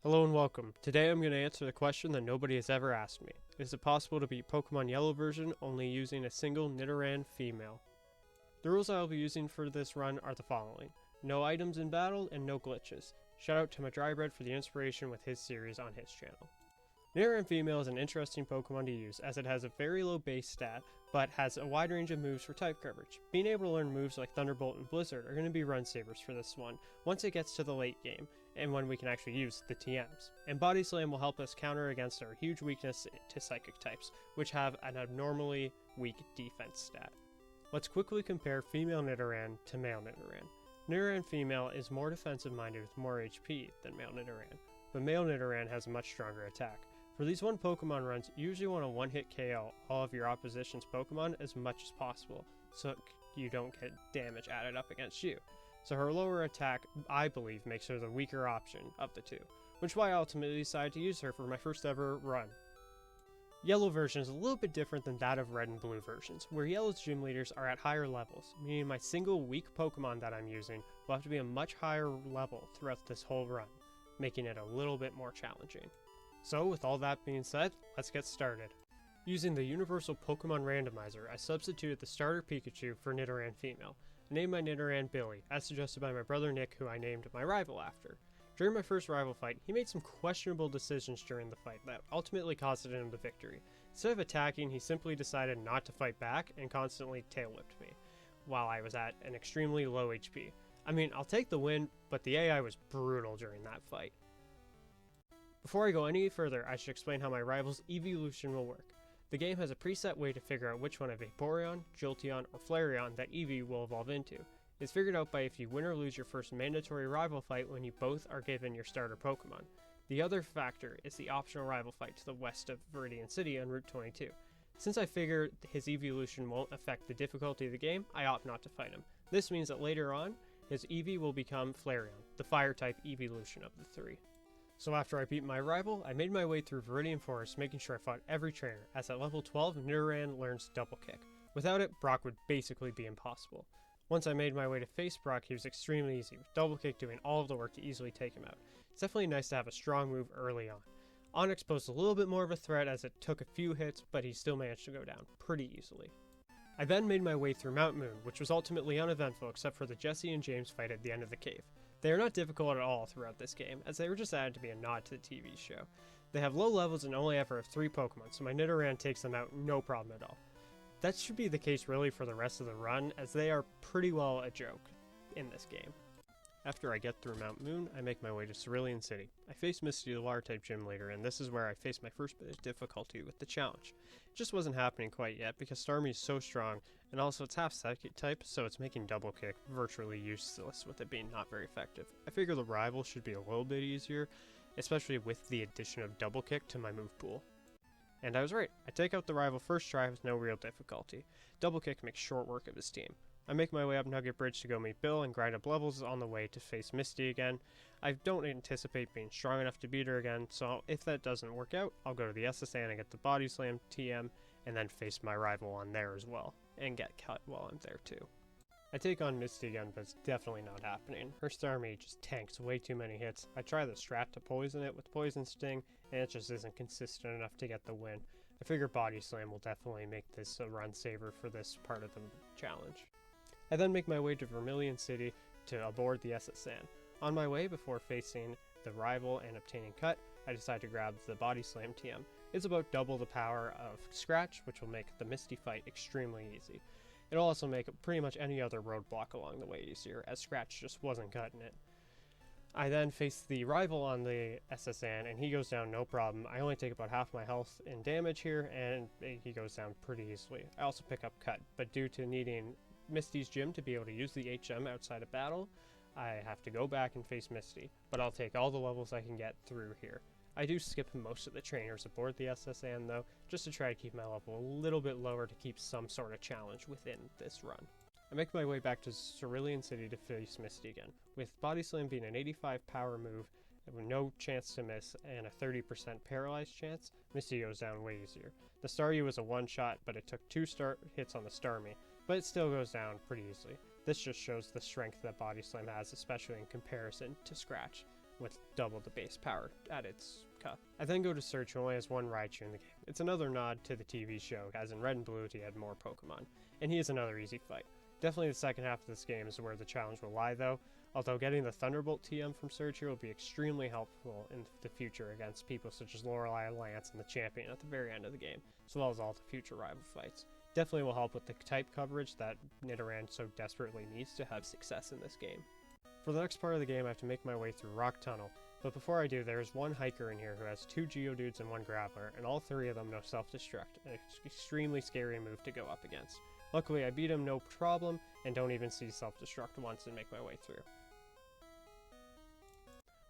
Hello and welcome. Today I'm going to answer the question that nobody has ever asked me. Is it possible to beat Pokemon Yellow version only using a single Nidoran Female? The rules I will be using for this run are the following. No items in battle and no glitches. Shout out to Mah-Dry-Bread for the inspiration with his series on his channel. Nidoran Female is an interesting Pokemon to use as it has a very low base stat, but has a wide range of moves for type coverage. Being able to learn moves like Thunderbolt and Blizzard are going to be run savers for this one once it gets to the late game, and when we can actually use the TMs. And Body Slam will help us counter against our huge weakness to Psychic types, which have an abnormally weak defense stat. Let's quickly compare female Nidoran to male Nidoran. Nidoran Female is more defensive minded with more HP than male Nidoran, but male Nidoran has a much stronger attack. For these one Pokemon runs, you usually want to one-hit KO all of your opposition's Pokemon as much as possible, so you don't get damage added up against you. So her lower attack, I believe, makes her the weaker option of the two, which is why I ultimately decided to use her for my first ever run. Yellow version is a little bit different than that of red and blue versions, where Yellow's gym leaders are at higher levels, meaning my single weak Pokemon that I'm using will have to be a much higher level throughout this whole run, making it a little bit more challenging. So with all that being said, let's get started. Using the universal Pokemon randomizer, I substituted the starter Pikachu for Nidoran Female. I named my Nidoran Billy, as suggested by my brother Nick, who I named my rival after. During my first rival fight, he made some questionable decisions during the fight that ultimately costed him the victory. Instead of attacking, he simply decided not to fight back and constantly tail-whipped me, while I was at an extremely low HP. I mean, I'll take the win, but the AI was brutal during that fight. Before I go any further, I should explain how my rival's evolution will work. The game has a preset way to figure out which one of Vaporeon, Jolteon, or Flareon that Eevee will evolve into. It's figured out by if you win or lose your first mandatory rival fight when you both are given your starter Pokemon. The other factor is the optional rival fight to the west of Viridian City on Route 22. Since I figure his evolution won't affect the difficulty of the game, I opt not to fight him. This means that later on, his Eevee will become Flareon, the fire-type evolution of the three. So after I beat my rival, I made my way through Viridian Forest, making sure I fought every trainer, as at level 12, Nidoran learns Double Kick. Without it, Brock would basically be impossible. Once I made my way to face Brock, he was extremely easy, with Double Kick doing all of the work to easily take him out. It's definitely nice to have a strong move early on. Onyx posed a little bit more of a threat as it took a few hits, but he still managed to go down pretty easily. I then made my way through Mount Moon, which was ultimately uneventful except for the Jesse and James fight at the end of the cave. They are not difficult at all throughout this game, as they were just added to be a nod to the TV show. They have low levels and only ever have 3 Pokemon, so my Nidoran takes them out no problem at all. That should be the case really for the rest of the run, as they are pretty well a joke in this game. After I get through Mount Moon, I make my way to Cerulean City. I face Misty, the Water-type gym leader, and this is where I face my first bit of difficulty with the challenge. It just wasn't happening quite yet because Starmie is so strong, and also it's half Psychic type, so it's making Double Kick virtually useless with it being not very effective. I figure the rival should be a little bit easier, especially with the addition of Double Kick to my move pool. And I was right. I take out the rival first try with no real difficulty. Double Kick makes short work of his team. I make my way up Nugget Bridge to go meet Bill and grind up levels on the way to face Misty again. I don't anticipate being strong enough to beat her again, so if that doesn't work out, I'll go to the SSN and get the Body Slam TM, and then face my rival on there as well, and get cut while I'm there too. I take on Misty again, but it's definitely not happening. Her Starmie just tanks way too many hits. I try the strat to poison it with Poison Sting, and it just isn't consistent enough to get the win. I figure Body Slam will definitely make this a run saver for this part of the challenge. I then make my way to Vermilion City to aboard the SSN. On my way, before facing the rival and obtaining cut, I decide to grab the Body Slam TM. It's about double the power of Scratch, which will make the Misty fight extremely easy. It'll also make pretty much any other roadblock along the way easier, as Scratch just wasn't cutting it. I then face the rival on the SSN, and he goes down no problem. I only take about half my health in damage here, and he goes down pretty easily. I also pick up cut, but due to needing Misty's gym to be able to use the HM outside of battle, I have to go back and face Misty, but I'll take all the levels I can get through here. I do skip most of the trainers aboard the SSN though, just to try to keep my level a little bit lower to keep some sort of challenge within this run. I make my way back to Cerulean City to face Misty again, with Body Slam being an 85 power move with no chance to miss and a 30% paralyzed chance. Misty goes down way easier. The Staryu was a one-shot, but it took 2 hits on the Starmie, but it still goes down pretty easily. This just shows the strength that Body Slam has, especially in comparison to Scratch. with double the base power at its cup. I then go to Search, who only has one Raichu in the game. It's another nod to the TV show, as in Red and Blue he had more Pokemon, and he is another easy fight. Definitely the second half of this game is where the challenge will lie though, although getting the Thunderbolt TM from Search here will be extremely helpful in the future against people such as Lorelei, Lance, and the champion at the very end of the game, as well as all the future rival fights. Definitely will help with the type coverage that Nidoran so desperately needs to have success in this game. For the next part of the game, I have to make my way through Rock Tunnel, but before I do, there is one hiker in here who has 2 Geodudes and 1 Graveler, and all 3 of them know Self-Destruct, an extremely scary move to go up against. Luckily, I beat him no problem, and don't even see Self-Destruct once and make my way through.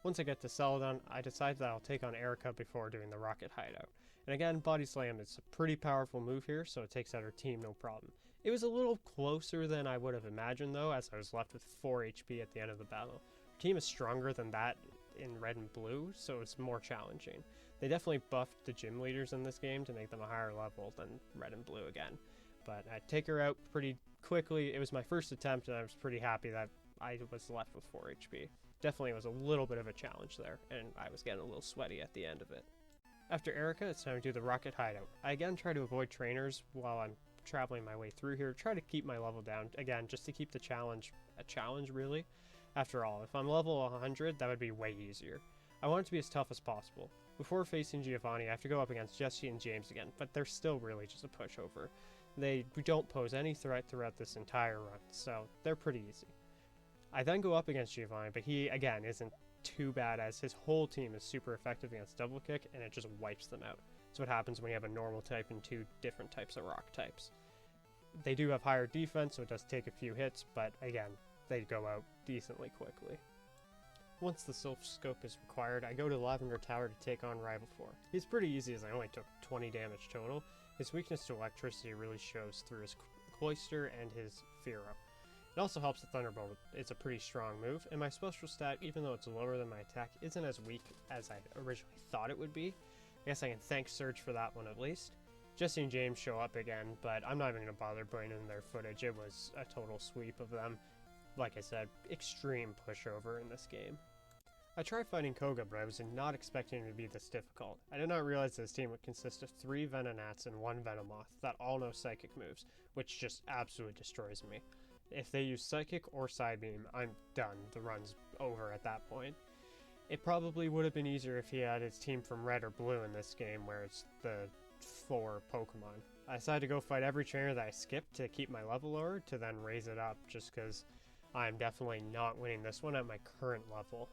Once I get to Celadon, I decide that I'll take on Erica before doing the Rocket Hideout. And again, Body Slam is a pretty powerful move here, so it takes out her team no problem. It was a little closer than I would have imagined though, as I was left with 4 HP at the end of the battle. Her team is stronger than that in Red and Blue, so it's more challenging. They definitely buffed the gym leaders in this game to make them a higher level than Red and Blue again. But I take her out pretty quickly. It was my first attempt, and I was pretty happy that I was left with 4 HP. Definitely was a little bit of a challenge there, and I was getting a little sweaty at the end of it. After Erica, it's time to do the Rocket Hideout. I again try to avoid trainers while I'm traveling my way through here, try to keep my level down, again, just to keep the challenge a challenge, really. After all, if I'm level 100, that would be way easier. I want it to be as tough as possible. Before facing Giovanni, I have to go up against Jesse and James again, but they're still really just a pushover. They don't pose any threat throughout this entire run, so they're pretty easy. I then go up against Giovanni, but he, again, isn't too bad as his whole team is super effective against Double Kick, and it just wipes them out. That's what happens when you have a normal type and 2 different types of rock types. They do have higher defense, so it does take a few hits, but again, they go out decently quickly. Once the Sylph Scope is required, I go to Lavender Tower to take on Rival 4. He's pretty easy as I only took 20 damage total. His weakness to electricity really shows through his Cloyster and his Fearow. It also helps the Thunderbolt. It's a pretty strong move, and my special stat, even though it's lower than my attack, isn't as weak as I originally thought it would be. I guess I can thank Surge for that one at least. Jesse and James show up again, but I'm not even going to bother putting in their footage. It was a total sweep of them. Like I said, extreme pushover in this game. I tried fighting Koga, but I was not expecting it to be this difficult. I did not realize this team would consist of 3 Venonats and 1 Venomoth that all know Psychic moves, which just absolutely destroys me. If they use Psychic or Side Beam, I'm done. The run's over at that point. It probably would have been easier if he had his team from Red or Blue in this game, where it's the 4 Pokemon. I decided to go fight every trainer that I skipped to keep my level lower, to then raise it up, just because I'm definitely not winning this one at my current level.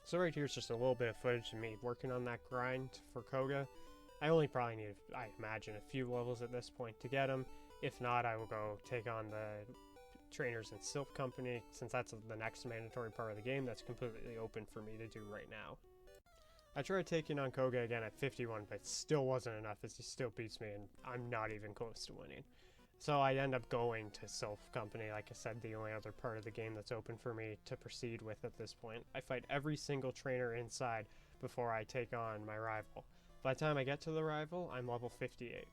So right here is just a little bit of footage of me working on that grind for Koga. I only probably need, I imagine, a few levels at this point to get him. If not, I will go take on the trainers in Sylph Company, since that's the next mandatory part of the game that's completely open for me to do right now. I tried taking on Koga again at 51, but it still wasn't enough as he still beats me, and I'm not even close to winning. So I end up going to Sylph Company, like I said, the only other part of the game that's open for me to proceed with at this point. I fight every single trainer inside before I take on my rival. By the time I get to the rival, I'm level 58.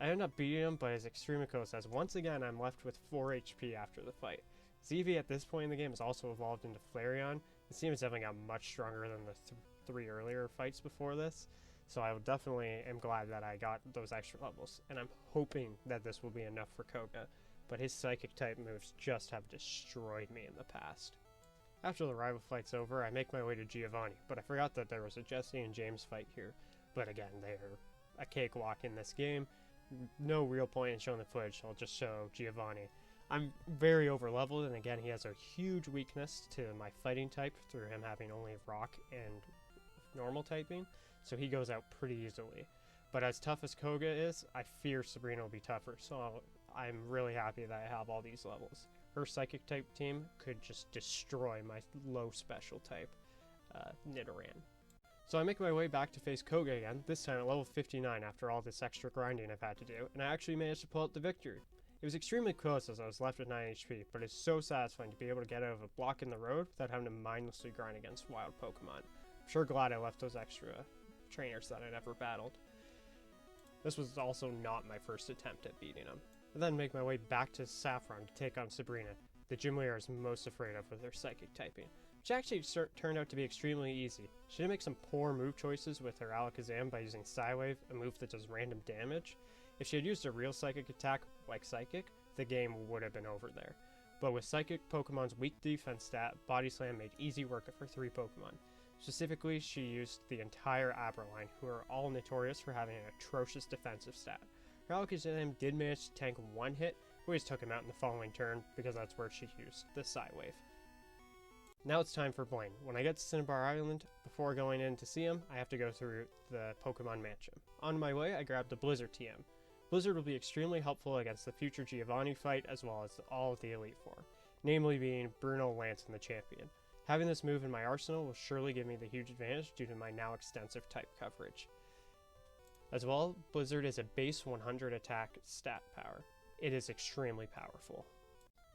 I end up beating him, but it's extremely close, as once again I'm left with 4 HP after the fight. ZV at this point in the game has also evolved into Flareon. His team has definitely got much stronger than the 3 earlier fights before this, so I definitely am glad that I got those extra levels, and I'm hoping that this will be enough for Koga, but his Psychic type moves just have destroyed me in the past. After the rival fight's over, I make my way to Giovanni, but I forgot that there was a Jesse and James fight here. But again, they're a cakewalk in this game. No real point in showing the footage, so I'll just show Giovanni. I'm very over leveled, and again, he has a huge weakness to my fighting type through him having only rock and normal typing, so he goes out pretty easily. But as tough as Koga is, I fear Sabrina will be tougher, so I'm really happy that I have all these levels. Her Psychic type team could just destroy my low special type Nidoran. So I make my way back to face Koga again, this time at level 59 after all this extra grinding I've had to do, and I actually managed to pull out the victory. It was extremely close as I was left with 9 HP, but it's so satisfying to be able to get out of a block in the road without having to mindlessly grind against wild Pokemon. I'm sure glad I left those extra trainers that I never battled. This was also not my first attempt at beating him. I then make my way back to Saffron to take on Sabrina, the gym leader I was most afraid of with her Psychic typing. which actually turned out to be extremely easy. She did make some poor move choices with her Alakazam by using Psywave, a move that does random damage. If she had used a real Psychic attack like Psychic, the game would have been over there. But with Psychic Pokemon's weak defense stat, Body Slam made easy work of her 3 Pokemon. Specifically, she used the entire Abra line, who are all notorious for having an atrocious defensive stat. Her Alakazam did manage to tank 1 hit, but we just took him out in the following turn because that's where she used the Psywave. Now it's time for Blaine. When I get to Cinnabar Island, before going in to see him, I have to go through the Pokemon Mansion. On my way, I grabbed a Blizzard TM. Blizzard will be extremely helpful against the future Giovanni fight as well as all of the Elite Four, namely being Bruno, Lance, and the Champion. Having this move in my arsenal will surely give me the huge advantage due to my now extensive type coverage. As well, Blizzard is a base 100 attack stat power. It is extremely powerful.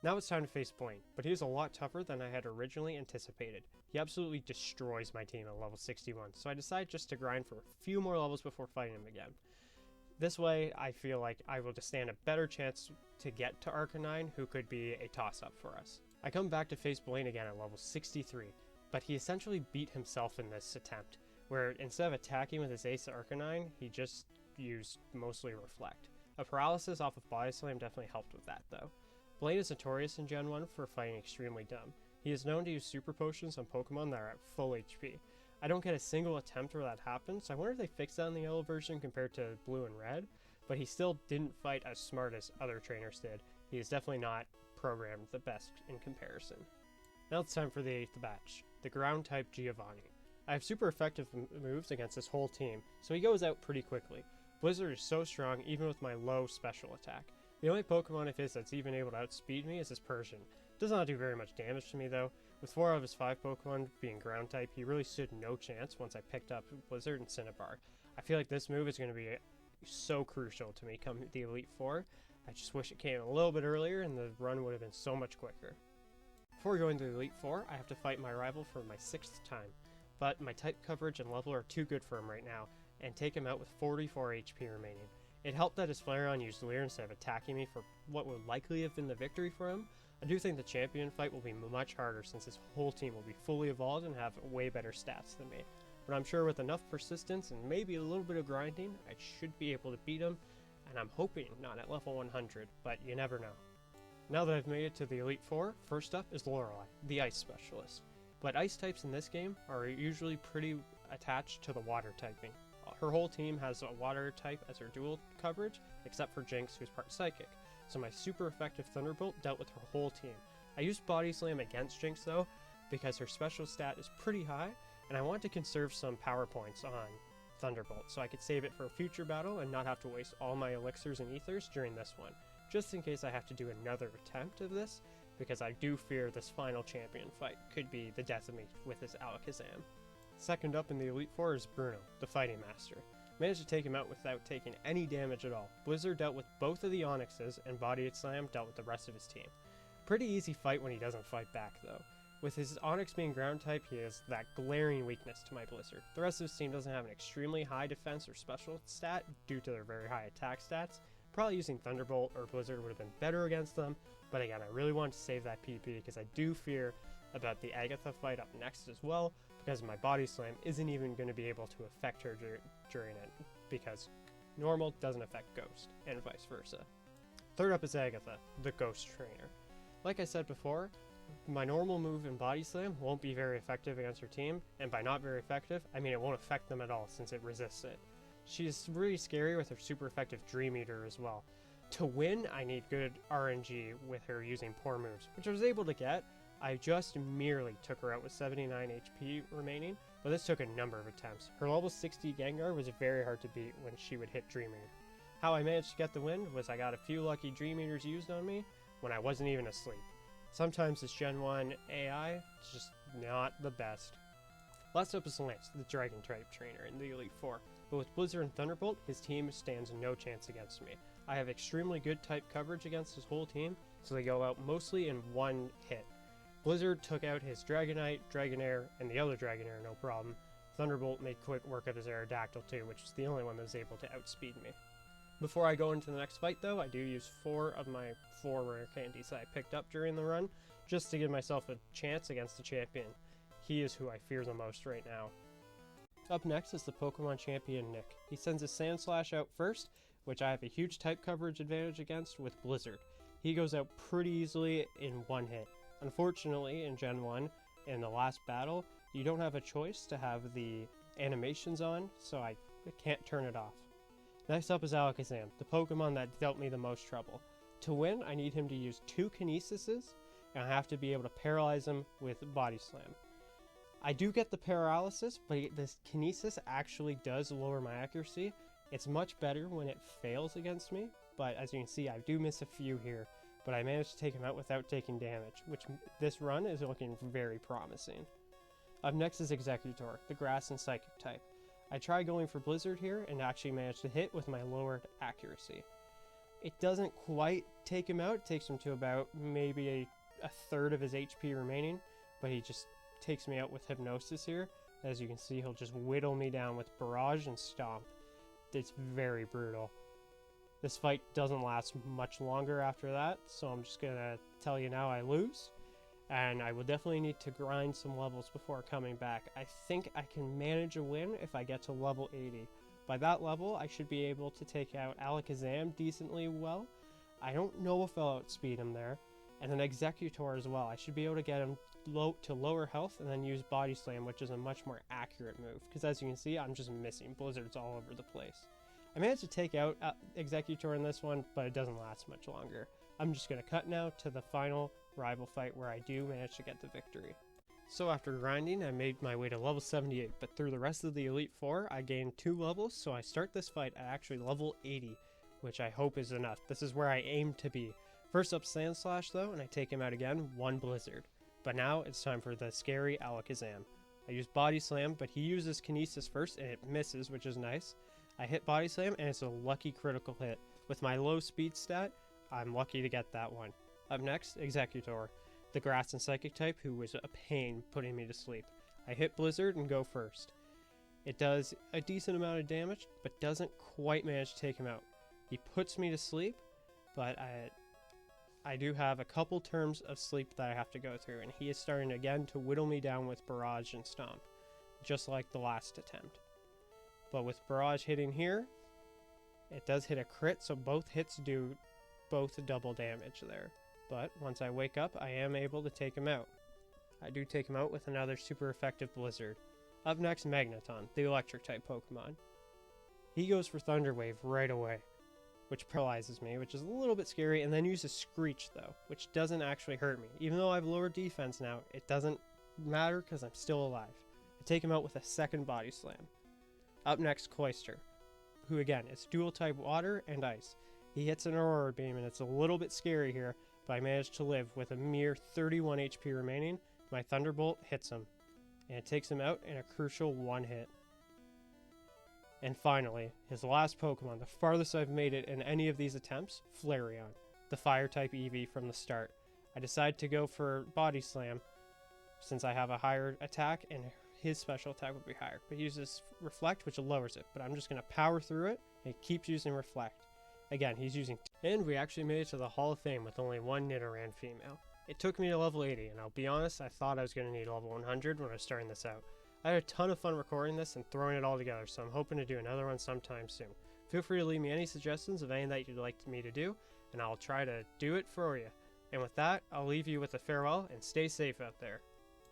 Now it's time to face Blaine, but he is a lot tougher than I had originally anticipated. He absolutely destroys my team at level 61, so I decided just to grind for a few more levels before fighting him again. This way, I feel like I will just stand a better chance to get to Arcanine, who could be a toss-up for us. I come back to face Blaine again at level 63, but he essentially beat himself in this attempt, where instead of attacking with his Ace Arcanine, he just used mostly Reflect. A paralysis off of Body Slam definitely helped with that though. Blaine is notorious in Gen 1 for fighting extremely dumb. He is known to use Super Potions on Pokemon that are at full HP. I don't get a single attempt where that happens, so I wonder if they fixed that in the yellow version compared to blue and red, but he still didn't fight as smart as other trainers did. He is definitely not programmed the best in comparison. Now it's time for the 8th batch, the ground type Giovanni. I have super effective moves against this whole team, so he goes out pretty quickly. Blizzard is so strong even with my low special attack. The only Pokemon of his that's even able to outspeed me is his Persian. It does not do very much damage to me though. With 4 out of his 5 Pokemon being ground type, he really stood no chance once I picked up Blizzard and Cinnabar. I feel like this move is going to be so crucial to me come the Elite Four. I just wish it came a little bit earlier and the run would have been so much quicker. Before going to the Elite Four, I have to fight my rival for my 6th time, but my type coverage and level are too good for him right now, and take him out with 44 HP remaining. It helped that his Flareon used Leer instead of attacking me for what would likely have been the victory for him. I do think the champion fight will be much harder since his whole team will be fully evolved and have way better stats than me. But I'm sure with enough persistence and maybe a little bit of grinding, I should be able to beat him, and I'm hoping not at level 100, but you never know. Now that I've made it to the Elite Four, first up is Lorelei, the Ice Specialist. But Ice types in this game are usually pretty attached to the Water typing. Her whole team has a Water type as her dual coverage, except for Jinx, who's part Psychic. So my super effective Thunderbolt dealt with her whole team. I used Body Slam against Jinx though, because her special stat is pretty high, and I want to conserve some power points on Thunderbolt, so I could save it for a future battle and not have to waste all my elixirs and ethers during this one, just in case I have to do another attempt of this, because I do fear this final champion fight could be the death of me with his Alakazam. Second up in the Elite Four is Bruno, the Fighting Master. Managed to take him out without taking any damage at all. Blizzard dealt with both of the Onyxes, and Body Slam dealt with the rest of his team. Pretty easy fight when he doesn't fight back though. With his Onyx being ground type, he has that glaring weakness to my Blizzard. The rest of his team doesn't have an extremely high defense or special stat due to their very high attack stats. Probably using Thunderbolt or Blizzard would have been better against them, but again, I really want to save that PP because I do fear about the Agatha fight up next as well, because my Body Slam isn't even going to be able to affect her during it, because normal doesn't affect Ghost, and vice versa. Third up is Agatha, the Ghost Trainer. Like I said before, my normal move in Body Slam won't be very effective against her team, and by not very effective, I mean it won't affect them at all since it resists it. She's really scary with her super effective Dream Eater as well. To win, I need good RNG with her using poor moves, which I was able to get. I just merely took her out with 79 HP remaining, but this took a number of attempts. Her level 60 Gengar was very hard to beat when she would hit Dream Eater. How I managed to get the win was I got a few lucky Dream Eaters used on me when I wasn't even asleep. Sometimes this Gen 1 AI is just not the best. Last up is Lance, the Dragon type trainer in the Elite Four, but with Blizzard and Thunderbolt, his team stands no chance against me. I have extremely good type coverage against his whole team, so they go out mostly in one hit. Blizzard took out his Dragonite, Dragonair, and the other Dragonair no problem. Thunderbolt made quick work of his Aerodactyl too, which is the only one that was able to outspeed me. Before I go into the next fight though, I do use 4 of my 4 rare candies that I picked up during the run, just to give myself a chance against the champion. He is who I fear the most right now. Up next is the Pokemon Champion Nick. He sends his Sandslash out first, which I have a huge type coverage advantage against with Blizzard. He goes out pretty easily in one hit. Unfortunately, in Gen 1, in the last battle, you don't have a choice to have the animations on, so I can't turn it off. Next up is Alakazam, the Pokemon that dealt me the most trouble. To win, I need him to use 2 Kinesises, and I have to be able to paralyze him with Body Slam. I do get the paralysis, but this Kinesis actually does lower my accuracy. It's much better when it fails against me, but as you can see, I do miss a few here, but I managed to take him out without taking damage, which this run is looking very promising. Up next is Executor, the Grass and Psychic type. I try going for Blizzard here and actually managed to hit with my lowered accuracy. It doesn't quite take him out, it takes him to about maybe a third of his HP remaining, but he just takes me out with Hypnosis here. As you can see, he'll just whittle me down with Barrage and Stomp. It's very brutal. This fight doesn't last much longer after that, so I'm just gonna tell you now I lose, and I will definitely need to grind some levels before coming back. I think I can manage a win if I get to level 80. By that level, I should be able to take out Alakazam decently well. I don't know if I'll outspeed him there. And then Executor as well. I should be able to get him to lower health and then use Body Slam, which is a much more accurate move. Because as you can see, I'm just missing Blizzards all over the place. I managed to take out Executor in this one, but it doesn't last much longer. I'm just going to cut now to the final rival fight where I do manage to get the victory. So after grinding, I made my way to level 78, but through the rest of the Elite Four, I gained 2 levels, so I start this fight at actually level 80, which I hope is enough. This is where I aim to be. First up Sandslash though, and I take him out again, 1 Blizzard. But now it's time for the scary Alakazam. I use Body Slam, but he uses Kinesis first and it misses, which is nice. I hit Body Slam and it's a lucky critical hit. With my low speed stat, I'm lucky to get that one. Up next, Executor, the Grass and Psychic type who was a pain putting me to sleep. I hit Blizzard and go first. It does a decent amount of damage, but doesn't quite manage to take him out. He puts me to sleep, but I do have a couple terms of sleep that I have to go through, and he is starting again to whittle me down with Barrage and Stomp, just like the last attempt. But with Barrage hitting here, it does hit a crit, so both hits do both double damage there. But once I wake up, I am able to take him out. I do take him out with another super effective Blizzard. Up next, Magneton, the electric type Pokemon. He goes for Thunder Wave right away, which paralyzes me, which is a little bit scary, and then uses Screech though, which doesn't actually hurt me. Even though I've lowered defense now, it doesn't matter because I'm still alive. I take him out with a second Body Slam. Up next, Cloyster, who again is dual type water and ice. He hits an Aurora Beam and it's a little bit scary here, but I managed to live with a mere 31 HP remaining. My Thunderbolt hits him, and it takes him out in a crucial 1 hit. And finally, his last Pokemon, the farthest I've made it in any of these attempts, Flareon, the Fire-type Eevee from the start. I decide to go for Body Slam, since I have a higher attack, and his special attack would be higher. But he uses Reflect, which lowers it, but I'm just going to power through it, and he keeps using Reflect. Again, he's using... And we actually made it to the Hall of Fame with only 1 Nidoran Female. It took me to level 80, and I'll be honest, I thought I was going to need level 100 when I was starting this out. I had a ton of fun recording this and throwing it all together, so I'm hoping to do another one sometime soon. Feel free to leave me any suggestions of anything that you'd like me to do, and I'll try to do it for you. And with that, I'll leave you with a farewell, and stay safe out there.